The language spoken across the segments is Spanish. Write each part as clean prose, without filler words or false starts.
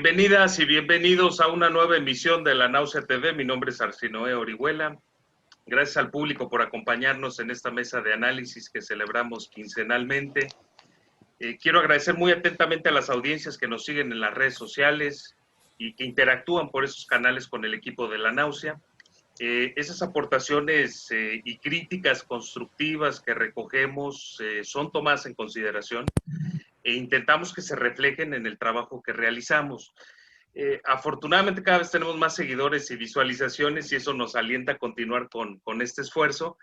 Bienvenidas y bienvenidos a una nueva emisión de La Náusea TV. Mi nombre es Arsinoe Orihuela. Gracias al público por acompañarnos en esta mesa de análisis que celebramos quincenalmente. Quiero agradecer muy atentamente a las audiencias que nos siguen en las redes sociales y que interactúan por esos canales con el equipo de La Náusea. Esas aportaciones y críticas constructivas que recogemos son tomadas en consideración e intentamos que se reflejen en el trabajo que realizamos. Afortunadamente cada vez tenemos más seguidores y visualizaciones y eso nos alienta a continuar con este esfuerzo.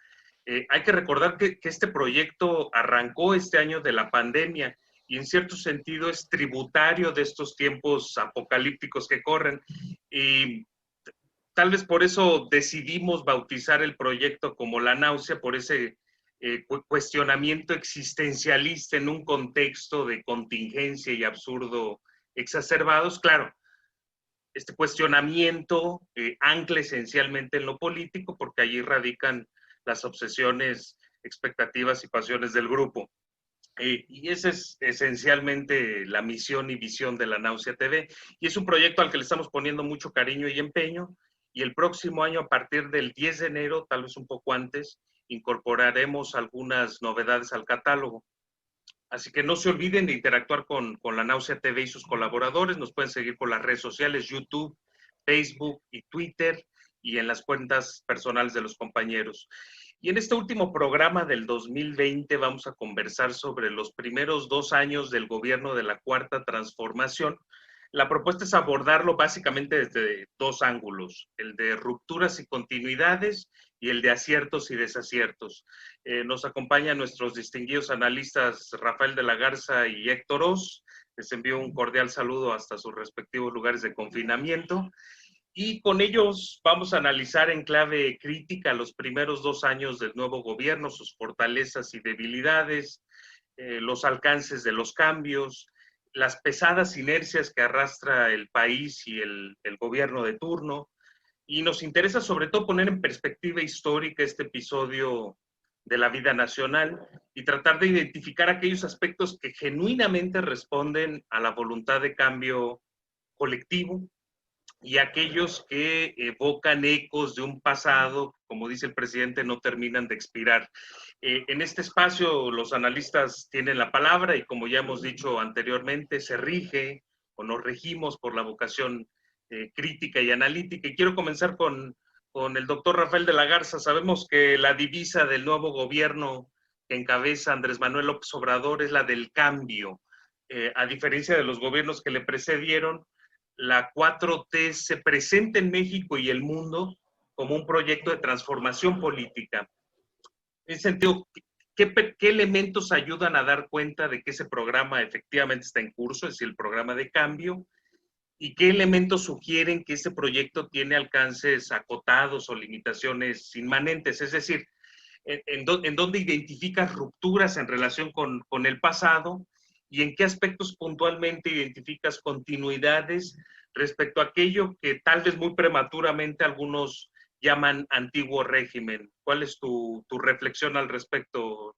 Hay que recordar que este proyecto arrancó este año de la pandemia y en cierto sentido es tributario de estos tiempos apocalípticos que corren, y tal vez por eso decidimos bautizar el proyecto como La Náusea, por ese cuestionamiento existencialista en un contexto de contingencia y absurdo exacerbados. Claro, este cuestionamiento ancla esencialmente en lo político, porque allí radican las obsesiones, expectativas y pasiones del grupo. Y esa es esencialmente la misión y visión de La Náusea TV. Y es un proyecto al que le estamos poniendo mucho cariño y empeño. Y el próximo año, a partir del 10 de enero, tal vez un poco antes, incorporaremos algunas novedades al catálogo. Así que no se olviden de interactuar con La Náusea TV y sus colaboradores. Nos pueden seguir por las redes sociales, YouTube, Facebook y Twitter, y en las cuentas personales de los compañeros. Y en este último programa del 2020 vamos a conversar sobre los primeros 2 años del gobierno de la Cuarta Transformación. La propuesta es abordarlo básicamente desde 2 ángulos, el de rupturas y continuidades y el de aciertos y desaciertos. Nos acompañan nuestros distinguidos analistas Rafael de la Garza y Héctor Oz. Les envío un cordial saludo hasta sus respectivos lugares de confinamiento. Y con ellos vamos a analizar en clave crítica los primeros 2 años del nuevo gobierno, sus fortalezas y debilidades, los alcances de los cambios, las pesadas inercias que arrastra el país y el gobierno de turno. Y nos interesa sobre todo poner en perspectiva histórica este episodio de la vida nacional y tratar de identificar aquellos aspectos que genuinamente responden a la voluntad de cambio colectivo y aquellos que evocan ecos de un pasado, como dice el presidente, no terminan de expirar. En este espacio los analistas tienen la palabra y, como ya hemos dicho anteriormente, se rige o nos regimos por la vocación crítica y analítica. Y quiero comenzar con el doctor Rafael de la Garza. Sabemos que la divisa del nuevo gobierno que encabeza Andrés Manuel López Obrador es la del cambio. A diferencia de los gobiernos que le precedieron, la 4T se presenta en México y el mundo como un proyecto de transformación política. En ese sentido, ¿qué elementos ayudan a dar cuenta de que ese programa efectivamente está en curso, es decir, el programa de cambio? ¿Y qué elementos sugieren que ese proyecto tiene alcances acotados o limitaciones inmanentes? Es decir, ¿en dónde identificas rupturas en relación con el pasado? ¿Y en qué aspectos puntualmente identificas continuidades respecto a aquello que tal vez muy prematuramente algunos llaman antiguo régimen? ¿Cuál es tu reflexión al respecto,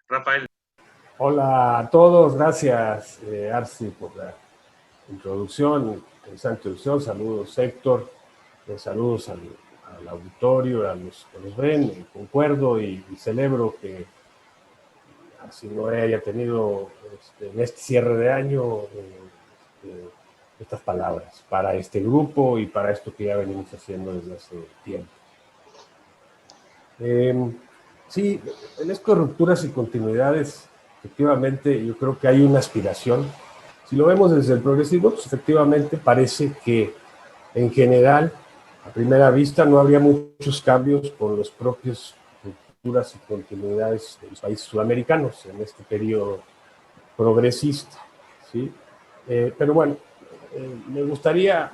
Rafael? Hola a todos, gracias Arsi por la introducción, interesante introducción. Saludos Héctor, saludos al auditorio, a los que nos ven. Concuerdo y celebro que así no haya tenido en este cierre de año estas palabras para este grupo y para esto que ya venimos haciendo desde hace tiempo. Sí, en esto de rupturas y continuidades, efectivamente yo creo que hay una aspiración. Si lo vemos desde el progresismo, pues efectivamente parece que en general, a primera vista, no habría muchos cambios con los propios rupturas y continuidades de los países sudamericanos en este periodo progresista, ¿sí? Pero bueno, me gustaría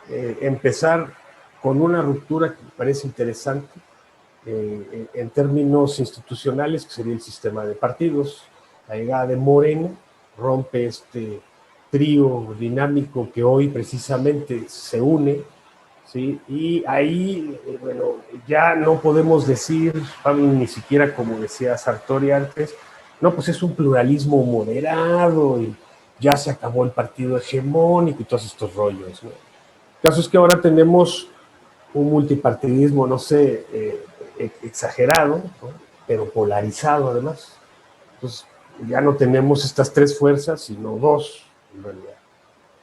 empezar con una ruptura que me parece interesante en términos institucionales, que sería el sistema de partidos. La llegada de Morena rompe este trío dinámico que hoy precisamente se une, ¿sí? Y ahí, bueno, ya no podemos decir, ni siquiera como decía Sartori antes, no, pues es un pluralismo moderado ya se acabó el partido hegemónico y todos estos rollos, ¿no? El caso es que ahora tenemos un multipartidismo, no sé, exagerado, ¿no? Pero polarizado además. Entonces, ya no tenemos estas tres fuerzas, sino dos, en realidad.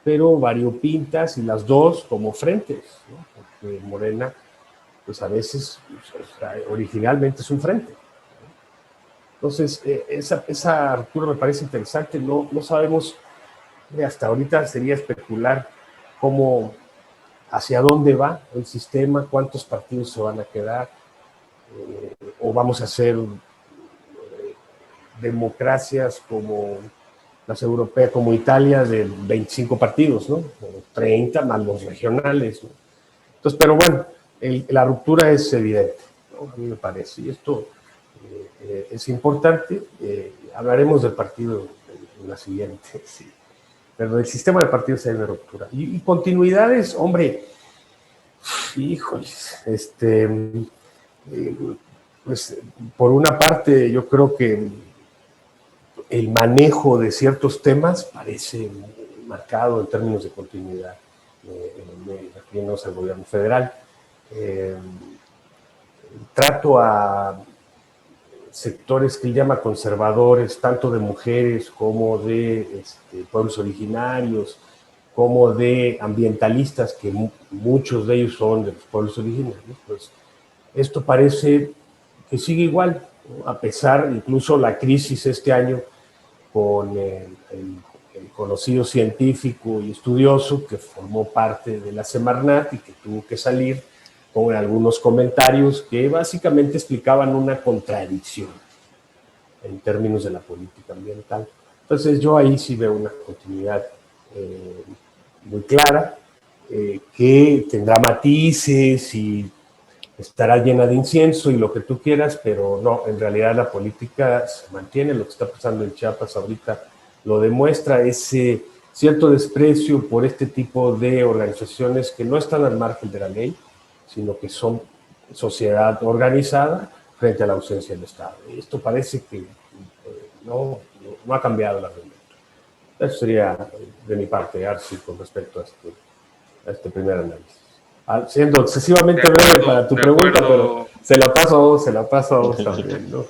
Pero variopintas y las dos como frentes, ¿no? Porque Morena, pues a veces, pues, o sea, originalmente es un frente. Entonces, esa ruptura me parece interesante. No sabemos, hasta ahorita sería especular cómo, hacia dónde va el sistema, cuántos partidos se van a quedar, o vamos a hacer democracias como las europeas, como Italia, de 25 partidos, ¿no? O 30 más los regionales, ¿no? Entonces, pero bueno, la ruptura es evidente, ¿no? A mí me parece. Y esto es importante. Hablaremos del partido en la siguiente, sí. Pero el sistema de partidos hay una ruptura. Y continuidades, hombre, híjoles, pues por una parte yo creo que el manejo de ciertos temas parece marcado en términos de continuidad, refiriéndonos al gobierno federal. Trato a sectores que él llama conservadores, tanto de mujeres como de pueblos originarios, como de ambientalistas, que muchos de ellos son de los pueblos originarios. Pues esto parece que sigue igual, ¿no? A pesar, incluso la crisis este año con el conocido científico y estudioso que formó parte de la Semarnat y que tuvo que salir con algunos comentarios que básicamente explicaban una contradicción en términos de la política ambiental. Entonces yo ahí sí veo una continuidad muy clara, que tendrá matices y estará llena de incienso y lo que tú quieras, pero no, en realidad la política se mantiene. Lo que está pasando en Chiapas ahorita lo demuestra, ese cierto desprecio por este tipo de organizaciones que no están al margen de la ley, sino que son sociedad organizada frente a la ausencia del Estado. Y esto parece que no ha cambiado la realidad. Eso sería de mi parte, Arci, con respecto a este primer análisis. Siendo excesivamente breve para tu pregunta, pero se la paso a vos también, ¿no?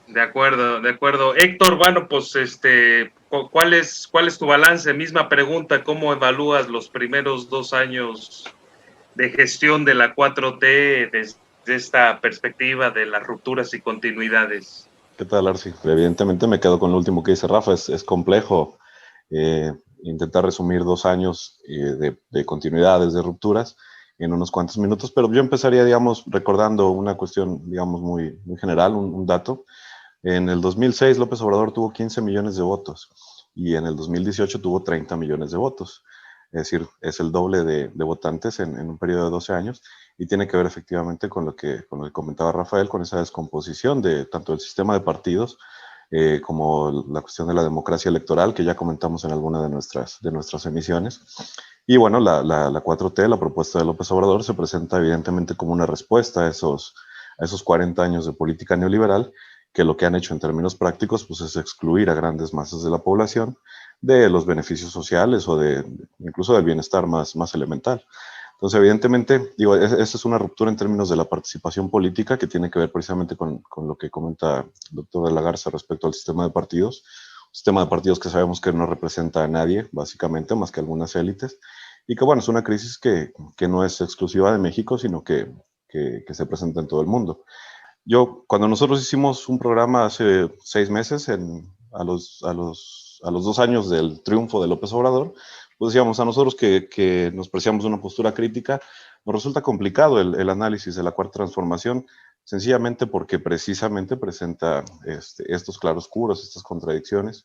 De acuerdo. Héctor, bueno, pues ¿cuál es tu balance? Misma pregunta, ¿cómo evalúas los primeros 2 años de gestión de la 4T desde esta perspectiva de las rupturas y continuidades? ¿Qué tal, Arci? Evidentemente me quedo con lo último que dice Rafa. Es complejo intentar resumir 2 años de continuidades, de rupturas, en unos cuantos minutos, pero yo empezaría, digamos, recordando una cuestión, digamos, muy, muy general, un dato. En el 2006 López Obrador tuvo 15 millones de votos y en el 2018 tuvo 30 millones de votos. Es decir, es el doble de votantes en un periodo de 12 años y tiene que ver efectivamente con lo que comentaba Rafael, con esa descomposición de tanto el sistema de partidos como la cuestión de la democracia electoral, que ya comentamos en alguna de nuestras emisiones. Y bueno, la 4T, la propuesta de López Obrador, se presenta evidentemente como una respuesta a esos 40 años de política neoliberal, que lo que han hecho en términos prácticos pues, es excluir a grandes masas de la población de los beneficios sociales o incluso del bienestar más elemental. Entonces, evidentemente, digo, esa es una ruptura en términos de la participación política que tiene que ver precisamente con lo que comenta el doctor de la Garza respecto al sistema de partidos. Un sistema de partidos que sabemos que no representa a nadie, básicamente, más que algunas élites. Y que, bueno, es una crisis que no es exclusiva de México, sino que se presenta en todo el mundo. Cuando nosotros hicimos un programa hace 6 meses, a los 2 años del triunfo de López Obrador, pues decíamos a nosotros que nos preciamos una postura crítica, nos resulta complicado el análisis de la Cuarta Transformación, sencillamente porque precisamente presenta estos claroscuros, estas contradicciones,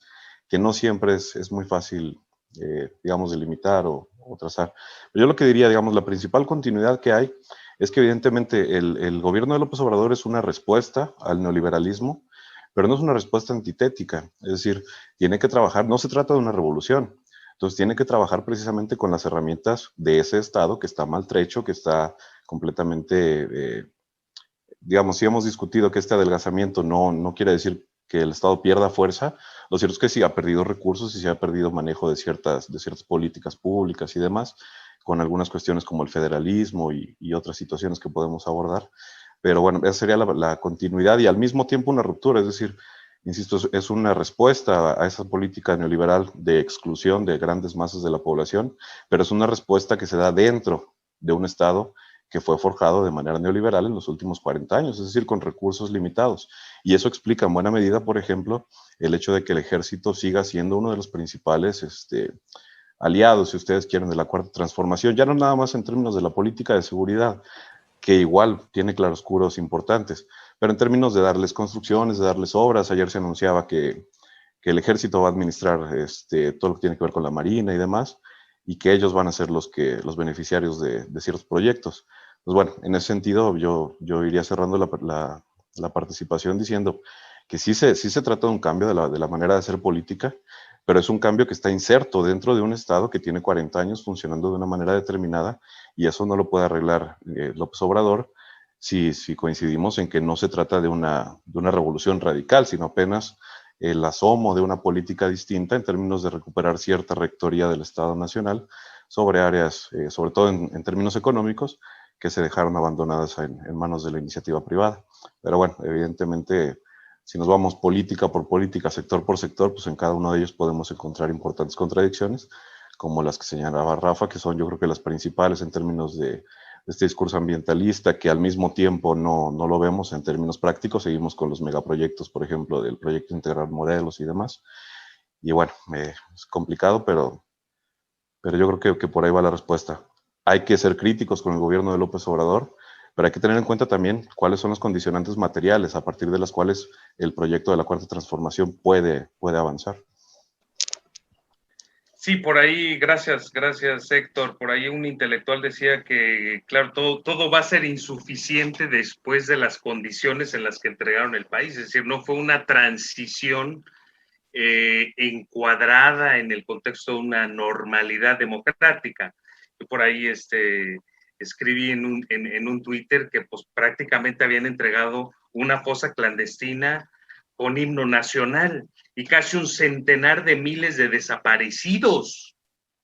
que no siempre es muy fácil, digamos, delimitar o trazar. Pero yo lo que diría, digamos, la principal continuidad que hay es que evidentemente el gobierno de López Obrador es una respuesta al neoliberalismo, pero no es una respuesta antitética. Es decir, tiene que trabajar, no se trata de una revolución, entonces tiene que trabajar precisamente con las herramientas de ese Estado que está maltrecho, que está completamente, digamos, si hemos discutido que este adelgazamiento no quiere decir el Estado pierda fuerza. Lo cierto es que sí ha perdido recursos y sí ha perdido manejo de ciertas políticas públicas y demás, con algunas cuestiones como el federalismo y otras situaciones que podemos abordar. Pero bueno, esa sería la continuidad y al mismo tiempo una ruptura, es decir, insisto, es una respuesta a esa política neoliberal de exclusión de grandes masas de la población, pero es una respuesta que se da dentro de un Estado que fue forjado de manera neoliberal en los últimos 40 años, es decir, con recursos limitados. Y eso explica en buena medida, por ejemplo, el hecho de que el ejército siga siendo uno de los principales aliados, si ustedes quieren, de la Cuarta Transformación, ya no nada más en términos de la política de seguridad, que igual tiene claroscuros importantes, pero en términos de darles construcciones, de darles obras. Ayer se anunciaba que el ejército va a administrar todo lo que tiene que ver con la marina y demás, y que ellos van a ser los beneficiarios de ciertos proyectos. Pues bueno, en ese sentido yo iría cerrando la participación diciendo que sí se trata de un cambio de la manera de hacer política, pero es un cambio que está inserto dentro de un Estado que tiene 40 años funcionando de una manera determinada, y eso no lo puede arreglar López Obrador si coincidimos en que no se trata de una revolución radical, sino apenas el asomo de una política distinta en términos de recuperar cierta rectoría del Estado Nacional sobre áreas, sobre todo en términos económicos, que se dejaron abandonadas en manos de la iniciativa privada. Pero bueno, evidentemente, si nos vamos política por política, sector por sector, pues en cada uno de ellos podemos encontrar importantes contradicciones, como las que señalaba Rafa, que son yo creo que las principales en términos de este discurso ambientalista, que al mismo tiempo no lo vemos en términos prácticos. Seguimos con los megaproyectos, por ejemplo, del proyecto Integral Morelos y demás. Y bueno, es complicado, pero yo creo que por ahí va la respuesta. Hay que ser críticos con el gobierno de López Obrador, pero hay que tener en cuenta también cuáles son los condicionantes materiales a partir de las cuales el proyecto de la Cuarta Transformación puede avanzar. Sí, por ahí, gracias Héctor. Por ahí un intelectual decía que, claro, todo va a ser insuficiente después de las condiciones en las que entregaron el país. Es decir, no fue una transición encuadrada en el contexto de una normalidad democrática. Yo por ahí escribí en un Twitter que pues prácticamente habían entregado una fosa clandestina con himno nacional y casi un centenar de miles de desaparecidos,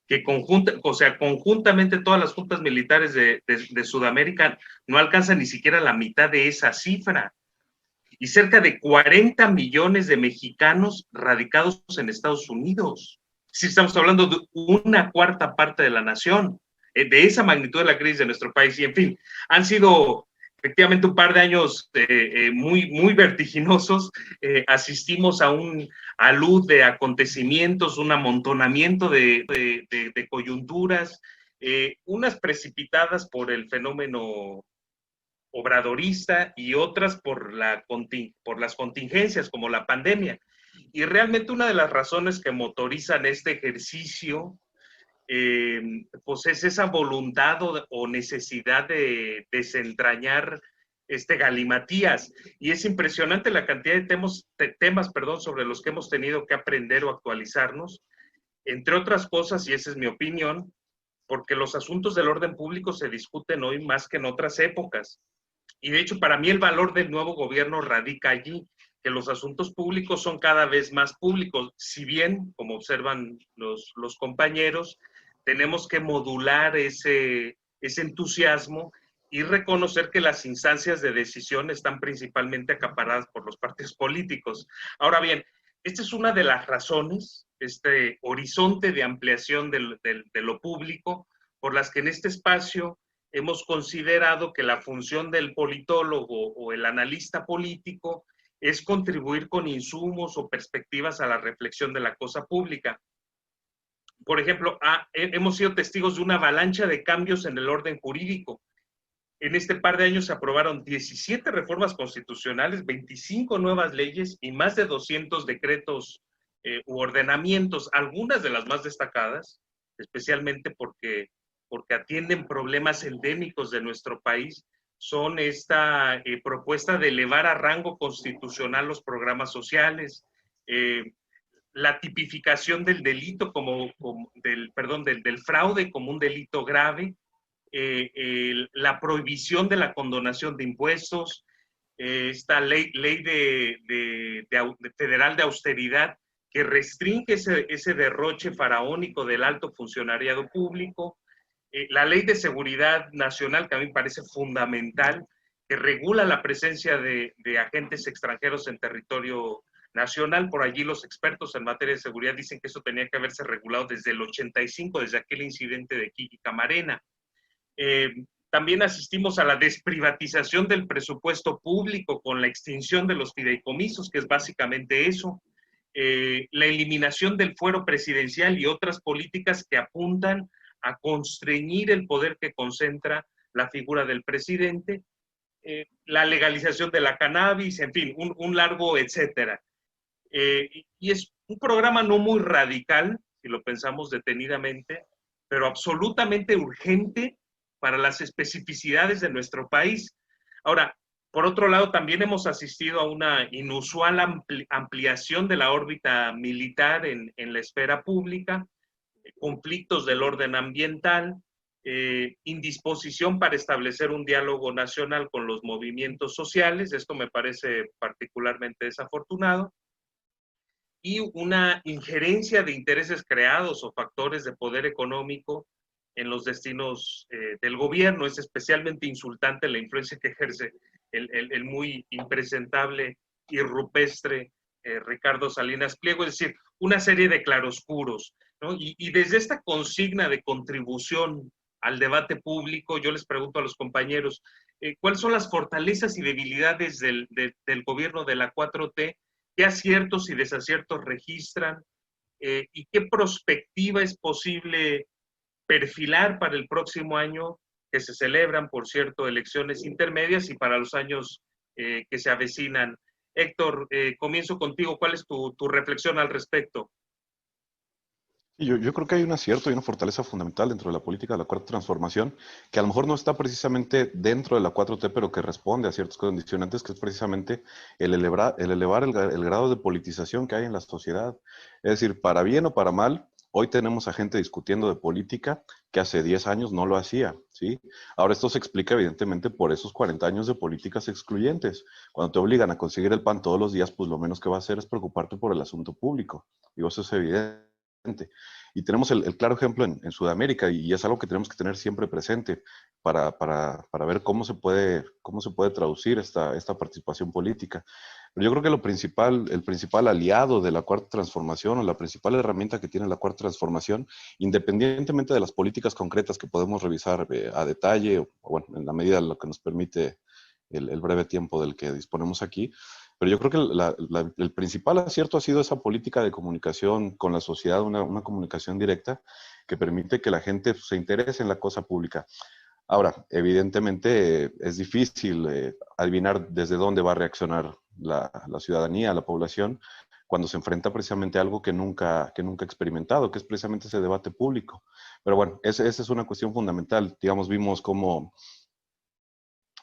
que conjuntamente todas las juntas militares de Sudamérica no alcanzan ni siquiera la mitad de esa cifra, y cerca de 40 millones de mexicanos radicados en Estados Unidos. Si estamos hablando de una cuarta parte de la nación, de esa magnitud de la crisis de nuestro país. Y en fin, han sido efectivamente un par de años muy vertiginosos. Asistimos a luz de acontecimientos, un amontonamiento de coyunturas, unas precipitadas por el fenómeno obradorista y otras por las contingencias como la pandemia. Y realmente una de las razones que motorizan este ejercicio pues es esa voluntad o necesidad de desentrañar galimatías. Y es impresionante la cantidad de temas sobre los que hemos tenido que aprender o actualizarnos, entre otras cosas, y esa es mi opinión, porque los asuntos del orden público se discuten hoy más que en otras épocas. Y de hecho, para mí el valor del nuevo gobierno radica allí, que los asuntos públicos son cada vez más públicos. Si bien, como observan los compañeros, tenemos que modular ese entusiasmo y reconocer que las instancias de decisión están principalmente acaparadas por los partidos políticos. Ahora bien, esta es una de las razones, este horizonte de ampliación de lo público, por las que en este espacio hemos considerado que la función del politólogo o el analista político es contribuir con insumos o perspectivas a la reflexión de la cosa pública. Por ejemplo, hemos sido testigos de una avalancha de cambios en el orden jurídico. En este par de años se aprobaron 17 reformas constitucionales, 25 nuevas leyes y más de 200 decretos u ordenamientos, algunas de las más destacadas, especialmente porque atienden problemas endémicos de nuestro país, son esta propuesta de elevar a rango constitucional los programas sociales, la tipificación del delito del fraude como un delito grave, la prohibición de la condonación de impuestos, esta ley federal de austeridad que restringe ese derroche faraónico del alto funcionariado público, la ley de seguridad nacional, que a mí me parece fundamental, que regula la presencia de agentes extranjeros en territorio nacional. Por allí los expertos en materia de seguridad dicen que eso tenía que haberse regulado desde el 85, desde aquel incidente de Kiki Camarena. También asistimos a la desprivatización del presupuesto público con la extinción de los fideicomisos, que es básicamente eso. La eliminación del fuero presidencial y otras políticas que apuntan a constreñir el poder que concentra la figura del presidente, la legalización de la cannabis, en fin, un largo etcétera. Y es un programa no muy radical, si lo pensamos detenidamente, pero absolutamente urgente para las especificidades de nuestro país. Ahora, por otro lado, también hemos asistido a una inusual ampliación de la órbita militar en la esfera pública, conflictos del orden ambiental, indisposición para establecer un diálogo nacional con los movimientos sociales, esto me parece particularmente desafortunado, y una injerencia de intereses creados o factores de poder económico en los destinos del gobierno. Es especialmente insultante la influencia que ejerce el muy impresentable y rupestre Ricardo Salinas Pliego, es decir, una serie de claroscuros, ¿no? Y desde esta consigna de contribución al debate público, yo les pregunto a los compañeros, ¿cuáles son las fortalezas y debilidades del gobierno de la 4T? ¿Qué aciertos y desaciertos registran? ¿Y qué perspectiva es posible perfilar para el próximo año, que se celebran, por cierto, elecciones intermedias, y para los años que se avecinan? Héctor, comienzo contigo. ¿Cuál es tu reflexión al respecto? Yo creo que hay un acierto y una fortaleza fundamental dentro de la política de la Cuarta Transformación, que a lo mejor no está precisamente dentro de la 4T, pero que responde a ciertos condicionantes, que es precisamente el elevar el grado de politización que hay en la sociedad. Es decir, para bien o para mal, hoy tenemos a gente discutiendo de política que hace 10 años no lo hacía, ¿sí? Ahora esto se explica evidentemente por esos 40 años de políticas excluyentes. Cuando te obligan a conseguir el pan todos los días, pues lo menos que va a hacer es preocuparte por el asunto público. Digo, eso es evidente. Y tenemos el claro ejemplo en Sudamérica, y es algo que tenemos que tener siempre presente para ver cómo se puede traducir esta participación política. Pero yo creo que el principal aliado de la Cuarta Transformación, o la principal herramienta que tiene la Cuarta Transformación, independientemente de las políticas concretas que podemos revisar a detalle, o bueno, en la medida de lo que nos permite el breve tiempo del que disponemos aquí, pero yo creo que el principal acierto ha sido esa política de comunicación con la sociedad, una comunicación directa que permite que la gente se interese en la cosa pública. Ahora, evidentemente es difícil adivinar desde dónde va a reaccionar la ciudadanía, la población, cuando se enfrenta precisamente a algo que nunca ha experimentado, que es precisamente ese debate público. Pero bueno, esa es una cuestión fundamental. Digamos, vimos cómo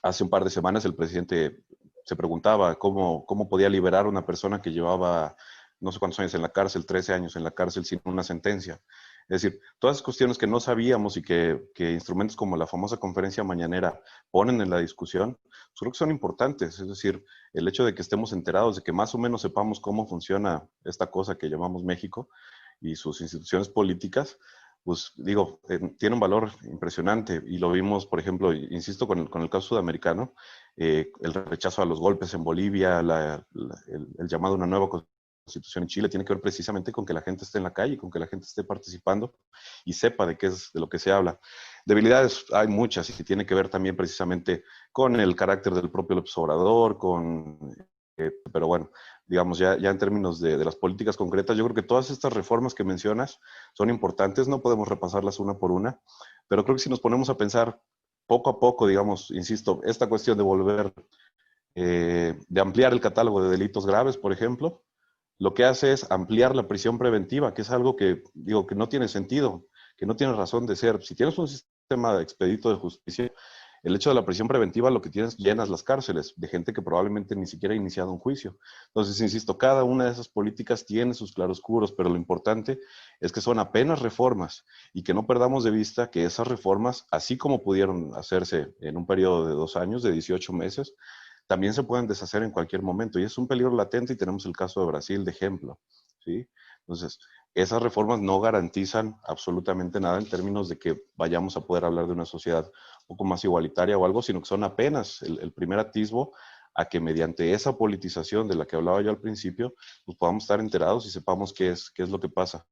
hace un par de semanas el presidente se preguntaba cómo podía liberar a una persona que llevaba no sé cuántos años en la cárcel, 13 años en la cárcel sin una sentencia. Es decir, todas esas cuestiones que no sabíamos y que instrumentos como la famosa conferencia mañanera ponen en la discusión, pues creo que son importantes. Es decir, el hecho de que estemos enterados, de que más o menos sepamos cómo funciona esta cosa que llamamos México y sus instituciones políticas, pues digo, tiene un valor impresionante, y lo vimos, por ejemplo, insisto, con el caso sudamericano, el rechazo a los golpes en Bolivia, el llamado a una nueva constitución en Chile, tiene que ver precisamente con que la gente esté en la calle, con que la gente esté participando y sepa de lo que se habla. Debilidades hay muchas, y tiene que ver también precisamente con el carácter del propio López Obrador, pero bueno, digamos, ya en términos de las políticas concretas, yo creo que todas estas reformas que mencionas son importantes, no podemos repasarlas una por una, pero creo que si nos ponemos a pensar poco a poco, digamos, insisto, esta cuestión de volver, de ampliar el catálogo de delitos graves, por ejemplo, lo que hace es ampliar la prisión preventiva, que es algo que, digo, que no tiene sentido, que no tiene razón de ser. Si tienes un sistema expedito de justicia, el hecho de la prisión preventiva, lo que tienes, llenas las cárceles de gente que probablemente ni siquiera ha iniciado un juicio. Entonces, insisto, cada una de esas políticas tiene sus claroscuros, pero lo importante es que son apenas reformas, y que no perdamos de vista que esas reformas, así como pudieron hacerse en un periodo de 2 años, de 18 meses, también se pueden deshacer en cualquier momento, y es un peligro latente, y tenemos el caso de Brasil de ejemplo, ¿sí? Entonces, esas reformas no garantizan absolutamente nada en términos de que vayamos a poder hablar de una sociedad un poco más igualitaria o algo, sino que son apenas el primer atisbo a que mediante esa politización de la que hablaba yo al principio, pues podamos estar enterados y sepamos qué es lo que pasa.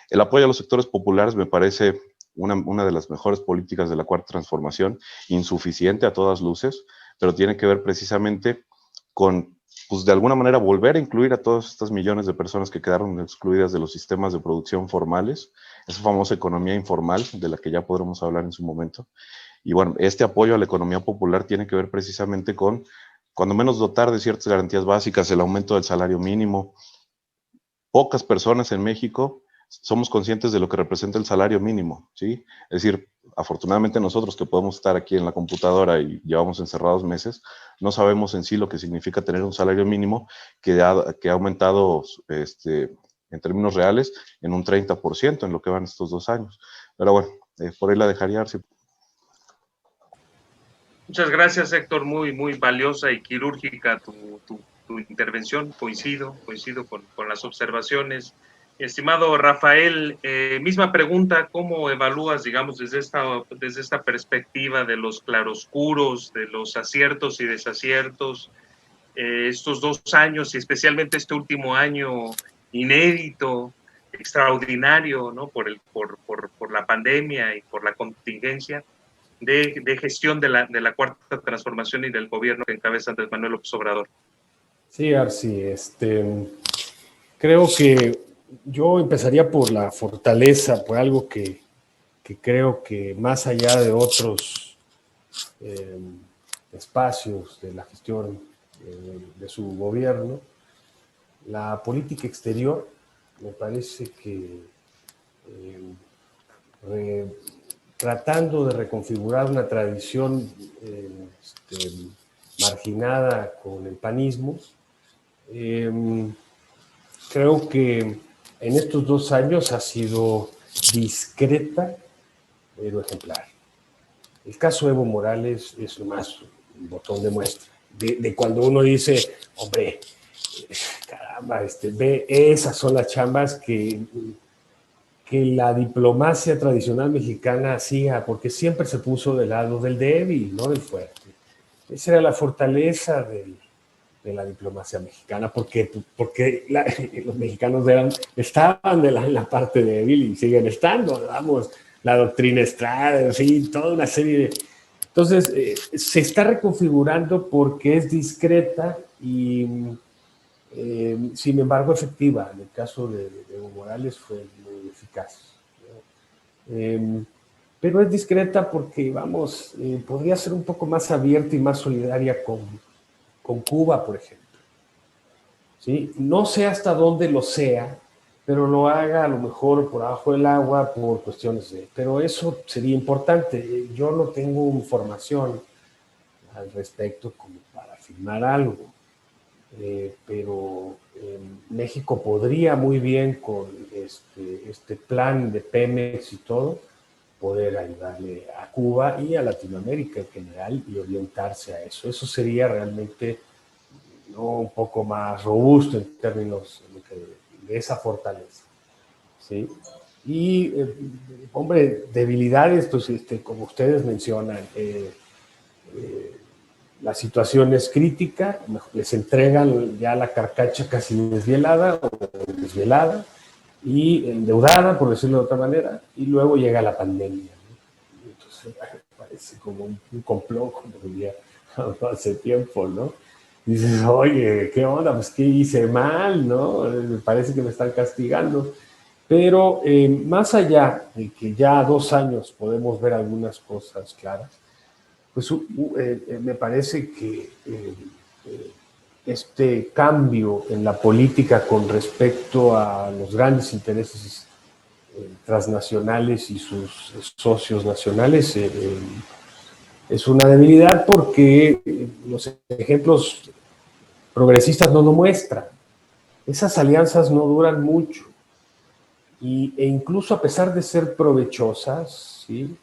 El apoyo a los sectores populares me parece una de las mejores políticas de la Cuarta Transformación, insuficiente a todas luces, pero tiene que ver precisamente con, pues de alguna manera, volver a incluir a todas estas millones de personas que quedaron excluidas de los sistemas de producción formales, esa famosa economía informal, de la que ya podremos hablar en su momento. Y bueno, este apoyo a la economía popular tiene que ver precisamente con, cuando menos, dotar de ciertas garantías básicas, el aumento del salario mínimo. Pocas personas en México somos conscientes de lo que representa el salario mínimo, ¿sí? Es decir, afortunadamente nosotros que podemos estar aquí en la computadora y llevamos encerrados meses, no sabemos en sí lo que significa tener un salario mínimo que ha aumentado en términos reales en un 30% en lo que van estos 2 años. Pero bueno, por ahí la dejaría. Si... Muchas gracias, Héctor. Muy, muy valiosa y quirúrgica tu intervención. Coincido con las observaciones. Estimado Rafael, misma pregunta, ¿cómo evalúas, digamos, desde esta perspectiva de los claroscuros, de los aciertos y desaciertos, estos 2 años y especialmente este último año inédito, extraordinario, ¿no? por la pandemia y por la contingencia de gestión de la Cuarta Transformación y del gobierno que encabeza Andrés Manuel López Obrador? Sí, Arci, creo que yo empezaría por la fortaleza, por algo que creo que más allá de otros espacios de la gestión de su gobierno, la política exterior me parece que tratando de reconfigurar una tradición marginada con el panismo, creo que en estos 2 años ha sido discreta, pero ejemplar. El caso de Evo Morales es nomás un botón de muestra. De cuando uno dice, hombre, caramba, ve, esas son las chambas que la diplomacia tradicional mexicana hacía, porque siempre se puso del lado del débil, no del fuerte. Esa era la fortaleza de la diplomacia mexicana, porque los mexicanos estaban en la parte débil y siguen estando, vamos, la doctrina Estrada, en fin, toda una serie de... Entonces, se está reconfigurando porque es discreta y, sin embargo, efectiva. En el caso de Evo Morales fue muy eficaz, ¿no? Pero es discreta porque, vamos, podría ser un poco más abierta y más solidaria con Cuba, por ejemplo. ¿Sí? No sé hasta dónde lo sea, pero lo haga a lo mejor por abajo del agua por cuestiones de... Pero eso sería importante. Yo no tengo información al respecto como para afirmar algo, pero México podría muy bien con este plan de Pemex y todo, poder ayudarle a Cuba y a Latinoamérica en general y orientarse a eso. Eso sería realmente, ¿no?, un poco más robusto en términos de esa fortaleza, ¿sí? Y, hombre, debilidades, pues como ustedes mencionan, la situación es crítica, les entregan ya la carcacha casi desvelada o desvelada y endeudada, por decirlo de otra manera, y luego llega la pandemia, ¿no? Entonces parece como un complot, como diría hace tiempo, ¿no? Dices, oye, ¿qué onda? Pues, ¿qué hice mal, no? Me parece que me están castigando. Pero más allá de que ya 2 años podemos ver algunas cosas claras, pues me parece que este cambio en la política con respecto a los grandes intereses transnacionales y sus socios nacionales es una debilidad porque los ejemplos progresistas no lo muestran. Esas alianzas no duran mucho e incluso a pesar de ser provechosas, ¿sí?,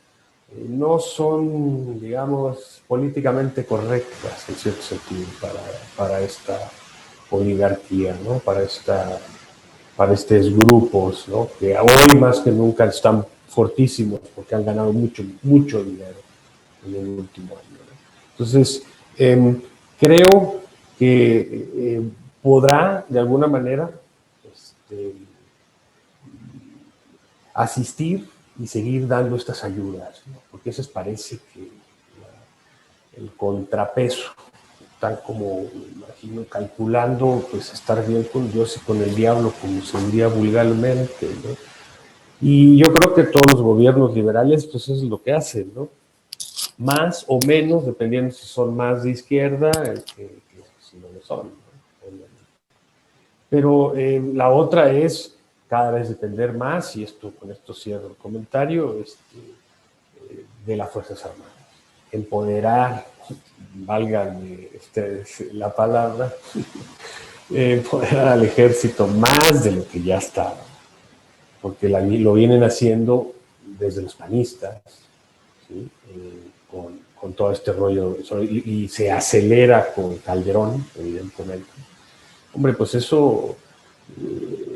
no son, digamos, políticamente correctas en cierto sentido para esta oligarquía, ¿no? Para estos grupos, ¿no? Que hoy más que nunca están fortísimos porque han ganado mucho, mucho dinero en el último año, ¿no? Entonces, creo que podrá de alguna manera asistir y seguir dando estas ayudas, ¿no? Porque eso parece que el contrapeso, están como, imagino, calculando, pues estar bien con Dios y con el diablo, como se diría vulgarmente, ¿no? Y yo creo que todos los gobiernos liberales, pues eso es lo que hacen, ¿no? Más o menos, dependiendo si son más de izquierda, que si no lo son, ¿no? Pero la otra es cada vez depender más, y esto con esto cierro el comentario, de las Fuerzas Armadas. Empoderar, valga la palabra, empoderar al ejército más de lo que ya estaba, porque lo vienen haciendo desde los panistas, ¿sí? Con todo este rollo, y se acelera con Calderón, evidentemente. Hombre, pues eso,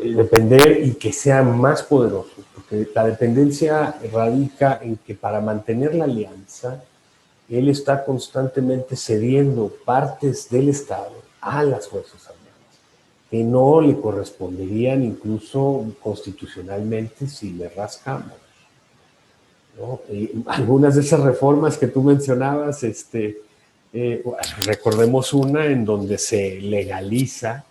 depender y que sea más poderoso, porque la dependencia radica en que para mantener la alianza, él está constantemente cediendo partes del Estado a las Fuerzas Armadas, que no le corresponderían incluso constitucionalmente si le rascamos, ¿no? Algunas de esas reformas que tú mencionabas, recordemos una en donde se legaliza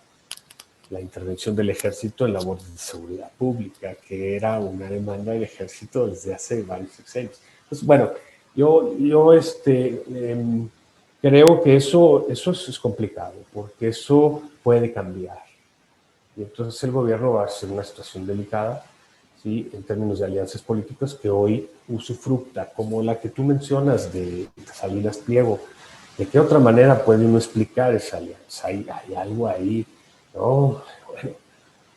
la intervención del ejército en labores de seguridad pública, que era una demanda del ejército desde hace varios sexenios. Entonces, bueno, yo creo que eso es complicado, porque eso puede cambiar. Y entonces el gobierno va a ser una situación delicada, ¿sí? En términos de alianzas políticas que hoy usufructa, como la que tú mencionas de Salinas Pliego. ¿De qué otra manera puede uno explicar esa alianza? Hay algo ahí, ¿no? Bueno,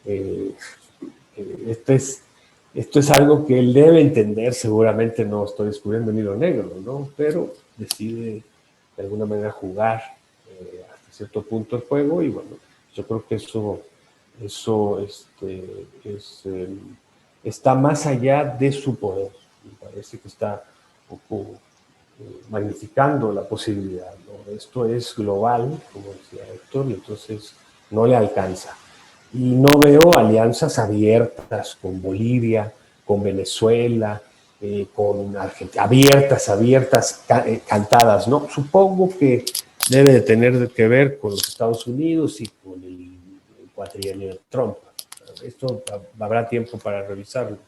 eh, esto es algo que él debe entender, seguramente no estoy descubriendo el hilo negro, ¿no? Pero decide de alguna manera jugar hasta cierto punto el juego, y bueno, yo creo que eso está más allá de su poder. Me parece que está un poco magnificando la posibilidad, ¿no? Esto es global, como decía Héctor, y entonces no le alcanza. Y no veo alianzas abiertas con Bolivia, con Venezuela, con Argentina, abiertas, cantadas, ¿no? Supongo que debe de tener que ver con los Estados Unidos y con el cuatrienio de Trump. Esto habrá tiempo para revisarlo.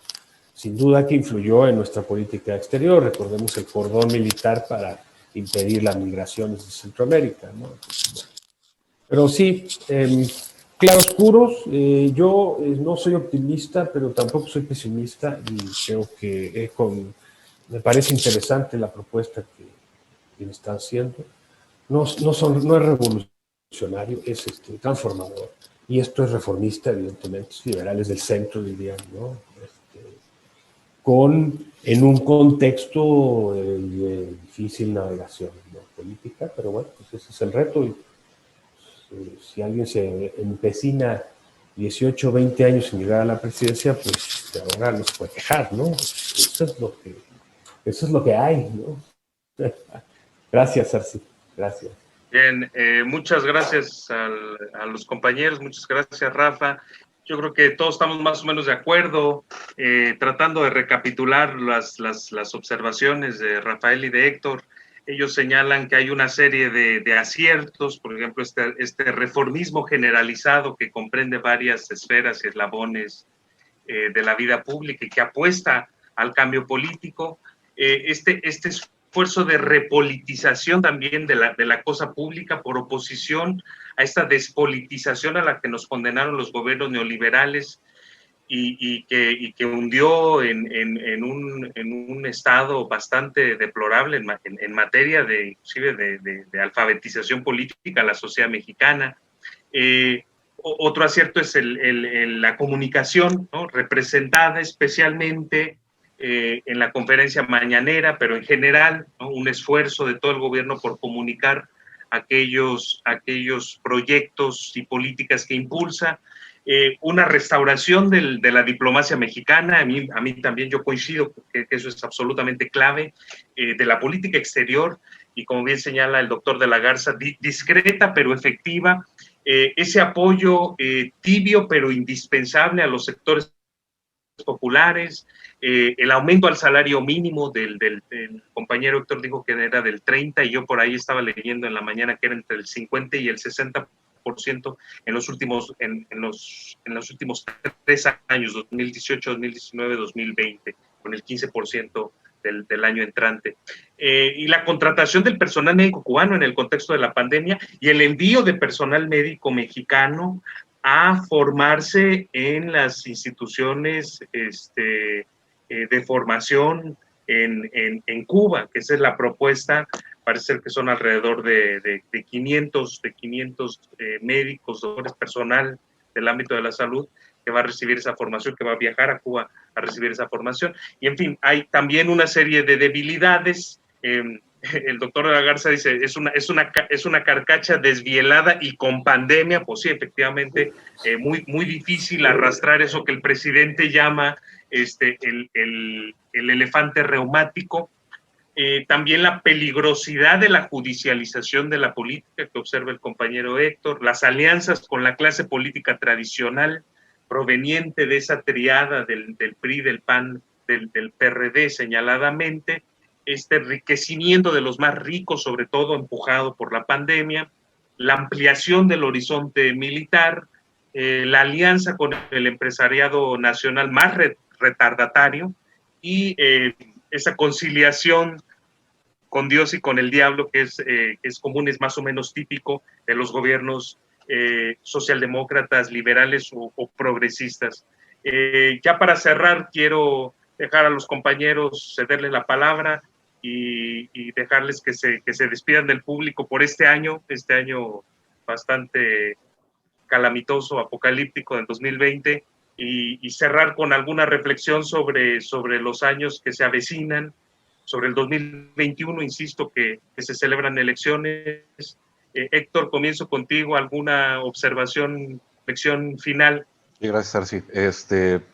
Sin duda que influyó en nuestra política exterior. Recordemos el cordón militar para impedir las migraciones de Centroamérica, ¿no? Pero sí, claroscuros. Yo no soy optimista, pero tampoco soy pesimista, y creo que me parece interesante la propuesta que están haciendo. No es revolucionario, es transformador. Y esto es reformista, evidentemente, liberales del centro, dirían, ¿no? En un contexto de difícil navegación, ¿no? Política, pero bueno, pues ese es el reto. Y si alguien se empecina 18 o 20 años en llegar a la presidencia, pues ahora no se puede quejar, ¿no? Eso es lo que hay, ¿no? Gracias, Arci. Gracias. Bien, muchas gracias a los compañeros, muchas gracias, Rafa. Yo creo que todos estamos más o menos de acuerdo, tratando de recapitular las observaciones de Rafael y de Héctor. Ellos señalan que hay una serie de aciertos, por ejemplo, este reformismo generalizado que comprende varias esferas y eslabones de la vida pública y que apuesta al cambio político. Este esfuerzo de repolitización también de la cosa pública por oposición a esta despolitización a la que nos condenaron los gobiernos neoliberales y que hundió en un estado bastante deplorable en materia inclusive de alfabetización política a la sociedad mexicana. Otro acierto es la comunicación, ¿no? Representada especialmente en la conferencia mañanera, pero en general, ¿no? Un esfuerzo de todo el gobierno por comunicar aquellos proyectos y políticas que impulsa, una restauración de la diplomacia mexicana. A mí también yo coincido que eso es absolutamente clave, de la política exterior, y como bien señala el doctor de la Garza, discreta pero efectiva, ese apoyo tibio pero indispensable a los sectores populares, el aumento al salario mínimo del compañero Héctor dijo que era del 30, y yo por ahí estaba leyendo en la mañana que era entre el 50 y el 60% en los últimos 3 años, 2018, 2019, 2020, con el 15% del año entrante. Y la contratación del personal médico cubano en el contexto de la pandemia y el envío de personal médico mexicano a formarse en las instituciones de formación en Cuba, que esa es la propuesta. Parece ser que son alrededor de 500 médicos, doctores, personal del ámbito de la salud que va a recibir esa formación, que va a viajar a Cuba a recibir esa formación. Y en fin, hay también una serie de debilidades. El doctor de la Garza dice, es una carcacha desvielada y con pandemia. Pues sí, efectivamente, muy difícil arrastrar eso que el presidente llama el elefante reumático. También la peligrosidad de la judicialización de la política que observa el compañero Héctor, las alianzas con la clase política tradicional proveniente de esa triada del PRI, del PAN, del PRD señaladamente, este enriquecimiento de los más ricos, sobre todo empujado por la pandemia, la ampliación del horizonte militar, la alianza con el empresariado nacional más retardatario, y esa conciliación con Dios y con el diablo que es común, es más o menos típico de los gobiernos socialdemócratas, liberales o progresistas. Ya para cerrar, quiero dejar a los compañeros, cederles la palabra y dejarles que se despidan del público por este año bastante calamitoso, apocalíptico del 2020, y cerrar con alguna reflexión sobre los años que se avecinan, sobre el 2021, insisto, que se celebran elecciones. Héctor, comienzo contigo, alguna observación, reflexión final. Sí, gracias, Arci.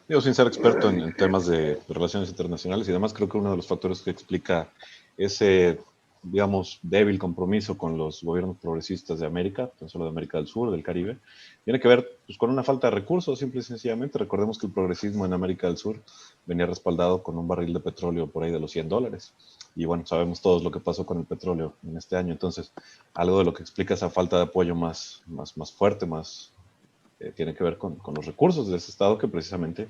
Yo, sin ser experto en temas de relaciones internacionales y demás, creo que uno de los factores que explica ese, digamos, débil compromiso con los gobiernos progresistas de América, no solo de América del Sur, del Caribe, tiene que ver pues, con una falta de recursos, simple y sencillamente. Recordemos que el progresismo en América del Sur venía respaldado con un barril de petróleo por ahí de los $100. Y bueno, sabemos todos lo que pasó con el petróleo en este año. Entonces, algo de lo que explica esa falta de apoyo más fuerte, tiene que ver con los recursos de ese Estado que precisamente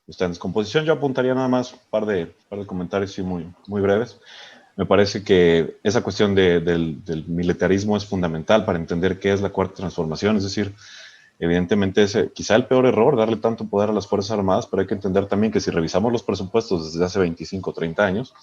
está en descomposición. Yo apuntaría nada más un par de comentarios, sí, muy breves. Me parece que esa cuestión del militarismo es fundamental para entender qué es la Cuarta Transformación. Es decir, evidentemente es quizá el peor error darle tanto poder a las Fuerzas Armadas, pero hay que entender también que si revisamos los presupuestos desde hace 25 o 30 años,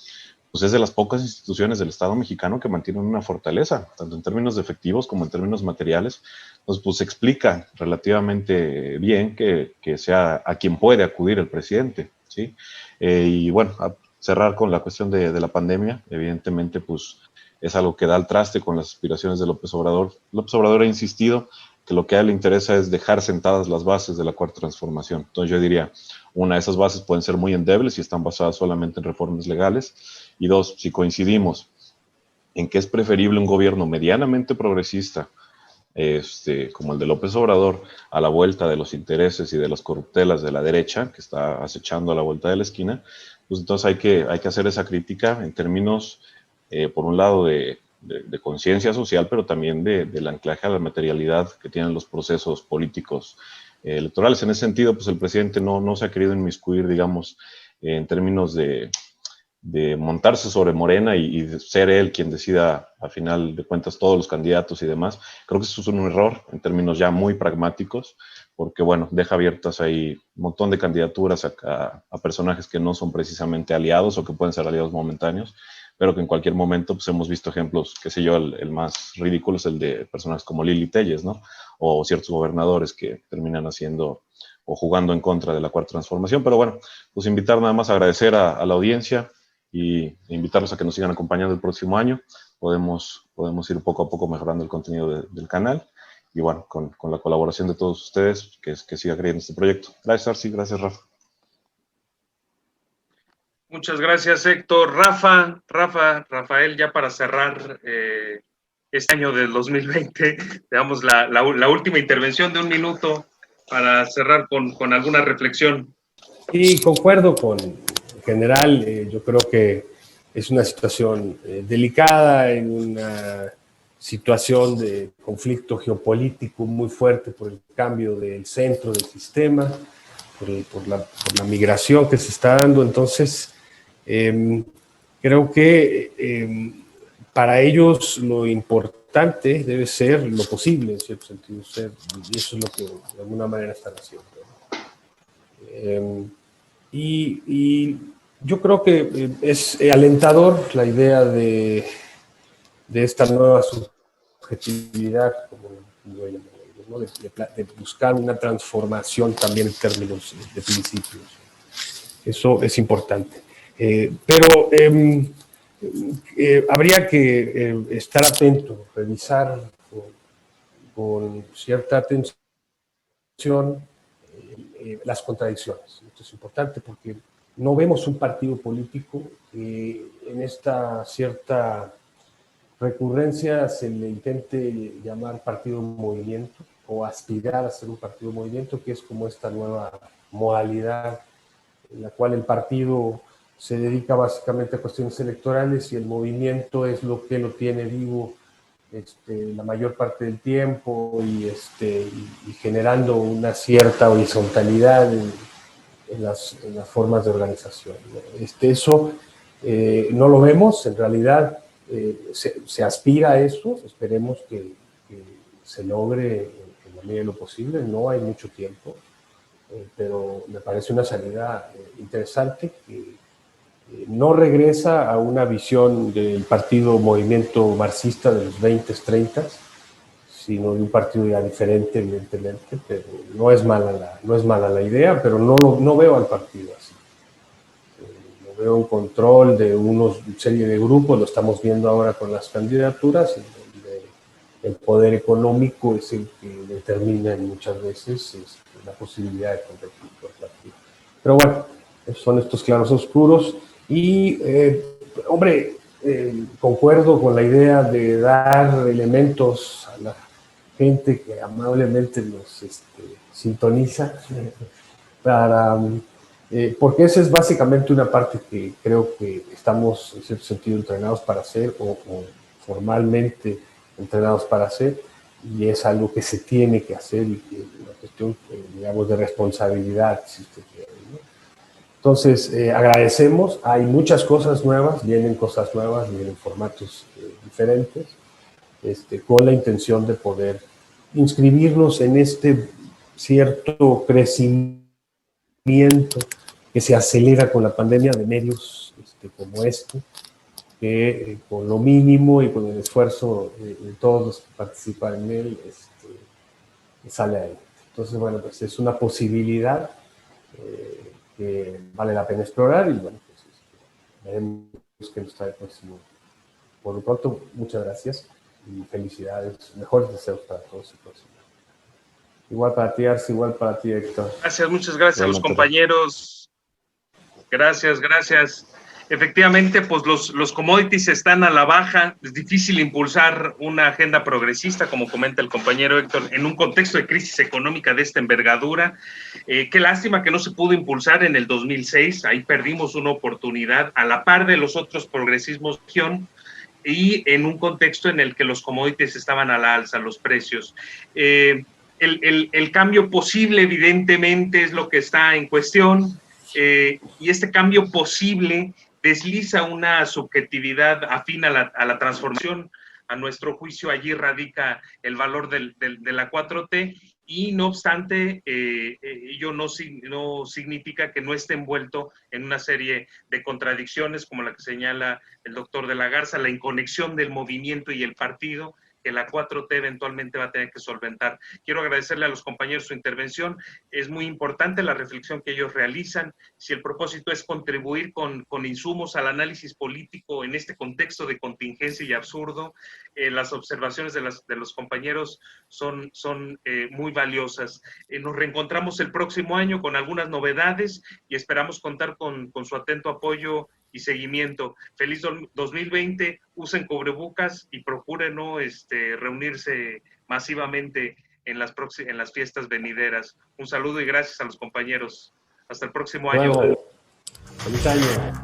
pues es de las pocas instituciones del Estado mexicano que mantienen una fortaleza, tanto en términos de efectivos como en términos materiales. Entonces, pues se explica relativamente bien que sea a quien puede acudir el presidente, ¿sí? Y bueno, a cerrar con la cuestión de la pandemia, evidentemente, pues es algo que da al traste con las aspiraciones de López Obrador. López Obrador ha insistido que lo que a él le interesa es dejar sentadas las bases de la Cuarta Transformación. Entonces yo diría, una de esas bases pueden ser muy endebles si están basadas solamente en reformas legales, y dos, si coincidimos en que es preferible un gobierno medianamente progresista, como el de López Obrador, a la vuelta de los intereses y de las corruptelas de la derecha, que está acechando a la vuelta de la esquina, pues entonces hay que hacer esa crítica en términos, por un lado, de conciencia social, pero también del anclaje a la materialidad que tienen los procesos políticos electorales. En ese sentido, pues el presidente no se ha querido inmiscuir, digamos, en términos de montarse sobre Morena y de ser él quien decida, a final de cuentas, todos los candidatos y demás. Creo que eso es un error en términos ya muy pragmáticos, porque, bueno, deja abiertas ahí un montón de candidaturas a personajes que no son precisamente aliados o que pueden ser aliados momentáneos, pero que en cualquier momento pues hemos visto ejemplos, qué sé yo, el más ridículo es el de personajes como Lili Telles, ¿no? O ciertos gobernadores que terminan haciendo o jugando en contra de la Cuarta Transformación. Pero bueno, pues invitar nada más a agradecer a la audiencia y invitarlos a que nos sigan acompañando el próximo año. Podemos ir poco a poco mejorando el contenido del canal y bueno, con la colaboración de todos ustedes, que siga creyendo este proyecto. Gracias, Arsi, gracias, Rafa. Muchas gracias, Héctor. Rafael, ya para cerrar este año del 2020, veamos la última intervención de 1 minuto para cerrar con alguna reflexión. Sí, concuerdo en general, yo creo que es una situación delicada, en una situación de conflicto geopolítico muy fuerte por el cambio del centro del sistema, por la migración que se está dando. Entonces, creo que para ellos lo importante debe ser lo posible, en cierto sentido, y eso es lo que de alguna manera están haciendo. Y yo creo que es alentador la idea de esta nueva subjetividad, como yo llamo, ¿no? de buscar una transformación también en términos de principios. Eso es importante. Pero habría que estar atento, revisar con cierta atención las contradicciones. Esto es importante porque no vemos un partido político que en esta cierta recurrencia se le intente llamar partido movimiento o aspirar a ser un partido movimiento, que es como esta nueva modalidad en la cual el partido se dedica básicamente a cuestiones electorales y el movimiento es lo que lo tiene vivo la mayor parte del tiempo y generando una cierta horizontalidad en las formas de organización. Eso no lo vemos, en realidad se aspira a eso, esperemos que se logre en la medida de lo posible, no hay mucho tiempo, pero me parece una salida interesante que no regresa a una visión del partido movimiento marxista de los 20s, 30s, sino de un partido ya diferente, evidentemente, pero no es mala la idea, pero no veo al partido así. No veo un control de una serie de grupos, lo estamos viendo ahora con las candidaturas, donde el poder económico es el que determina muchas veces la posibilidad de competir por el partido. Pero bueno, son estos claros oscuros. Y, concuerdo con la idea de dar elementos a la gente que amablemente nos sintoniza, porque esa es básicamente una parte que creo que estamos en cierto sentido entrenados para hacer o formalmente entrenados para hacer, y es algo que se tiene que hacer y que es una cuestión, digamos, de responsabilidad, si usted quiere, ¿no? Entonces, agradecemos, hay muchas cosas nuevas, vienen cosas nuevas, vienen formatos diferentes, con la intención de poder inscribirnos en este cierto crecimiento que se acelera con la pandemia de medios como que con lo mínimo y con el esfuerzo de todos los que participan en él, sale adelante. Entonces, bueno, pues es una posibilidad que vale la pena explorar y bueno, pues veremos qué nos trae el próximo. Por lo pronto, muchas gracias y felicidades, mejores deseos para todos el próximo. Igual para ti, Arce, igual para ti, Héctor. Gracias, muchas gracias a los compañeros. Gracias. Efectivamente, pues los commodities están a la baja. Es difícil impulsar una agenda progresista, como comenta el compañero Héctor, en un contexto de crisis económica de esta envergadura. Qué lástima que no se pudo impulsar en el 2006. Ahí perdimos una oportunidad a la par de los otros progresismos y en un contexto en el que los commodities estaban a la alza, los precios. El cambio posible, evidentemente, es lo que está en cuestión. Y este cambio posible desliza una subjetividad afín a la transformación. A nuestro juicio, allí radica el valor de la 4T y no obstante, ello no significa que no esté envuelto en una serie de contradicciones como la que señala el doctor de la Garza, la inconexión del movimiento y el partido, que la 4T eventualmente va a tener que solventar. Quiero agradecerle a los compañeros su intervención. Es muy importante la reflexión que ellos realizan. Si el propósito es contribuir con insumos al análisis político en este contexto de contingencia y absurdo, las observaciones de los compañeros son muy valiosas. Nos reencontramos el próximo año con algunas novedades y esperamos contar con su atento apoyo y seguimiento. Feliz 2020, usen cubrebocas y procuren no reunirse masivamente en las fiestas venideras. Un saludo y gracias a los compañeros. Hasta el próximo año. Feliz año.